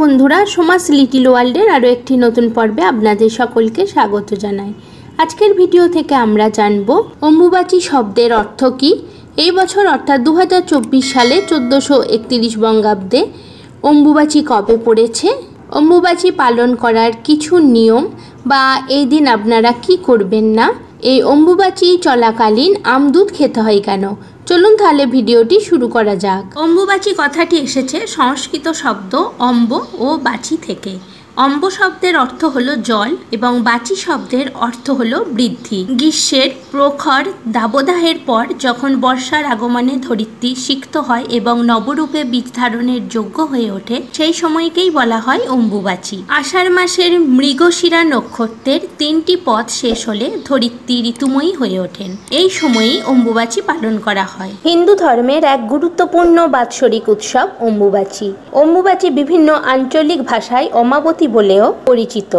বন্ধুরা, সোমাস লিটিল ওয়ার্ল্ডের আরও একটি নতুন পর্বে আপনাদের সকলকে স্বাগত জানাই। আজকের ভিডিও থেকে আমরা জানব অম্বুবাচী শব্দের অর্থ কী। এই বছর অর্থাৎ 2024 সালে 1431 বঙ্গাব্দে অম্বুবাচী কবে পড়েছে, অম্বুবাচী পালন করার কিছু নিয়ম বা এই দিন আপনারা কি করবেন না, এই অম্বুবাচী চলাকালীন আমদুধ খেতে হয় কেন। চলুন তাহলে ভিডিওটি শুরু করা যাক। অম্বুবাচী কথাটি এসেছে সংস্কৃত শব্দ অম্ব ও বাচী থেকে। অম্ব শব্দের অর্থ হলো জল এবং বাচী শব্দের অর্থ হলো বৃদ্ধি। গ্রীষ্মের প্রখর দাবদাহের পর যখন বর্ষার আগমনে ধরিত্রী সিক্ত হয় এবং নবরূপে বীজ ধারণের যোগ্য হয়ে ওঠে, সেই সময়কেই বলা হয় অম্বুবাচী। আষাঢ় মাসের মৃগশিরা নক্ষত্রের 3টি পদ শেষ হলে ধরিত্রী ঋতুময়ী হয়ে ওঠেন। এই সময়েই অম্বুবাচী পালন করা হয়। হিন্দু ধর্মের এক গুরুত্বপূর্ণ বাৎসরিক উৎসব অম্বুবাচী। অম্বুবাচী বিভিন্ন আঞ্চলিক ভাষায় অমাবতী বলেও পরিচিত।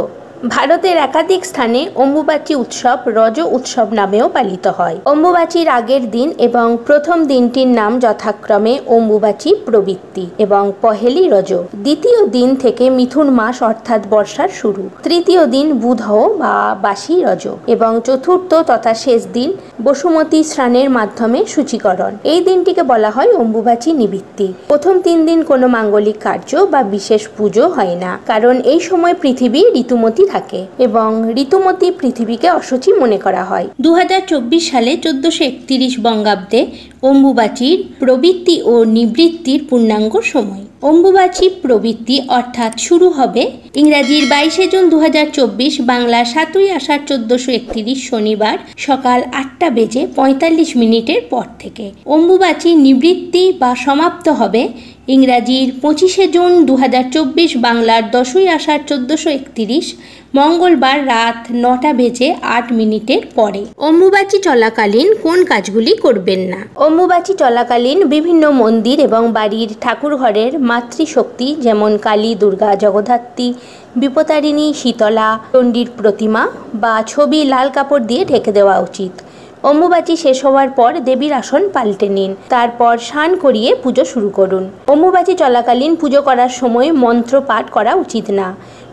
ভারতের একাধিক স্থানে অম্বুবাচী উৎসব রজ উৎসব নামেও পালিত হয়। অম্বুবাচীর আগের দিন এবং প্রথম দিনটির নাম যথাক্রমে অম্বুবাচী প্রবৃত্তি এবং পহেলি রজ। দ্বিতীয় দিন থেকে মিথুন মাস অর্থাৎ বর্ষার শুরু। তৃতীয় দিন বুধ বা বাসী রজ এবং চতুর্থ তথা শেষ দিন বসুমতী স্নানের মাধ্যমে সূচীকরণ। এই দিনটিকে বলা হয় অম্বুবাচী নিবৃত্তি। প্রথম 3 দিন কোনো মাঙ্গলিক কার্য বা বিশেষ পুজো হয় না, কারণ এই সময় পৃথিবী ঋতুমতী থাকে এবং ঋতুমতী পৃথিবীকে অশুচি মনে করা হয়। 2024 সালে 1431 বঙ্গাব্দে অম্বুবাচীর প্রবৃত্তি ও নিবৃত্তির পূর্ণাঙ্গ সময়। অম্বুবাচী প্রবৃত্তি অর্থাৎ শুরু হবে ইংরাজির 22 জুন 2024, বাংলা 7ই আষাঢ় 1431 শনিবার সকাল 8:45 পর থেকে। অম্বুবাচী নিবৃত্তি বা সমাপ্ত হবে ইংরাজির 25 জুন 2024, বাংলার 10ই আষাঢ় 1431 মঙ্গলবার রাত 9:08 পরে। অম্বুবাচী চলাকালীন কোন কাজগুলি করবেন না। অম্বুবাচী চলাকালীন বিভিন্ন মন্দির এবং বাড়ির ঠাকুর ঘরের মাতৃশক্তি যেমন কালী, দুর্গা, জগদ্ধাত্রী, বিপত্তারিণী, শীতলা, চণ্ডীর প্রতিমা বা ছবি লাল কাপড় দিয়ে ঢেকে দেওয়া উচিত। অম্বুবাচী শেষ হওয়ার পর দেবীর আসন পাল্টে নিন, তারপর স্নান করিয়ে পুজো শুরু করুন। অম্বুবাচী চলাকালীন পুজো করার সময় মন্ত্র পাঠ করা উচিত না,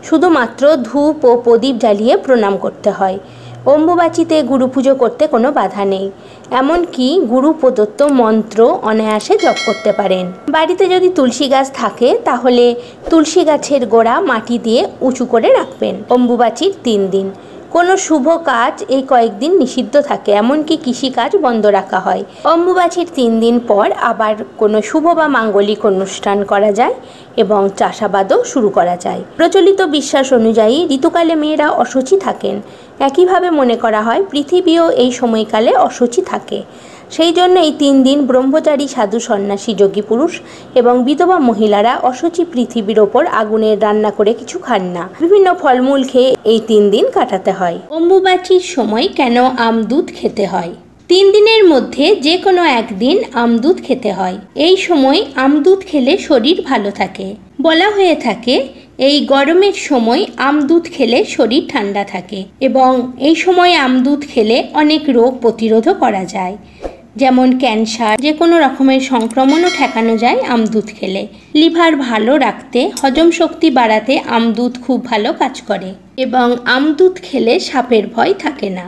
শুধুমাত্র ধূপ ও প্রদীপ জ্বালিয়ে প্রণাম করতে হয়। অম্বুবাচীতে গুরু পুজো করতে কোনো বাধা নেই, এমনকি গুরু প্রদত্ত মন্ত্র অনায়াসে জপ করতে পারেন। বাড়িতে যদি তুলসী গাছ থাকে তাহলে তুলসী গাছের গোড়া মাটি দিয়ে উঁচু করে রাখবেন। অম্বুবাচীর 3 দিন কোনো শুভ কাজ এই কয়েকদিন নিষিদ্ধ থাকে, এমনকি কৃষিকাজ বন্ধ রাখা হয়। অম্বুবাচীর 3 দিন পর আবার কোনো শুভ বা মাঙ্গলিক অনুষ্ঠান করা যায় এবং চাষাবাদও শুরু করা যায়। প্রচলিত বিশ্বাস অনুযায়ী ঋতুকালে মেয়েরা অশুচি থাকেন। একইভাবে মনে করা হয় পৃথিবীও এই সময়কালে অশুচি থাকে। সেই জন্য এই 3 দিন ব্রহ্মচারী, সাধু, সন্ন্যাসী, যোগী পুরুষ এবং বিধবা মহিলারা অশুচি পৃথিবীর ওপর আগুনের রান্না করে কিছু খান না। বিভিন্ন ফলমূল খেয়ে এই 3 দিন কাটাতে হয়। অম্বুবাচীর সময় কেন আমদুধ খেতে হয়। 3 দিনের মধ্যে যে কোনো একদিন আমদুধ খেতে হয়। এই সময় আমদুধ খেলে শরীর ভালো থাকে। বলা হয়ে থাকে এই গরমের সময় আমদুধ খেলে শরীর ঠান্ডা থাকে এবং এই সময় আমদুধ খেলে অনেক রোগ প্রতিরোধও করা যায়, যেমন ক্যান্সার, যে কোনো রকমের সংক্রমণও ঠেকানো যায় আমদুধ খেলে। লিভার ভালো রাখতে, হজম শক্তি বাড়াতে আমদুধ খুব ভালো কাজ করে এবং আমদুধ খেলে সাপের ভয় থাকে না।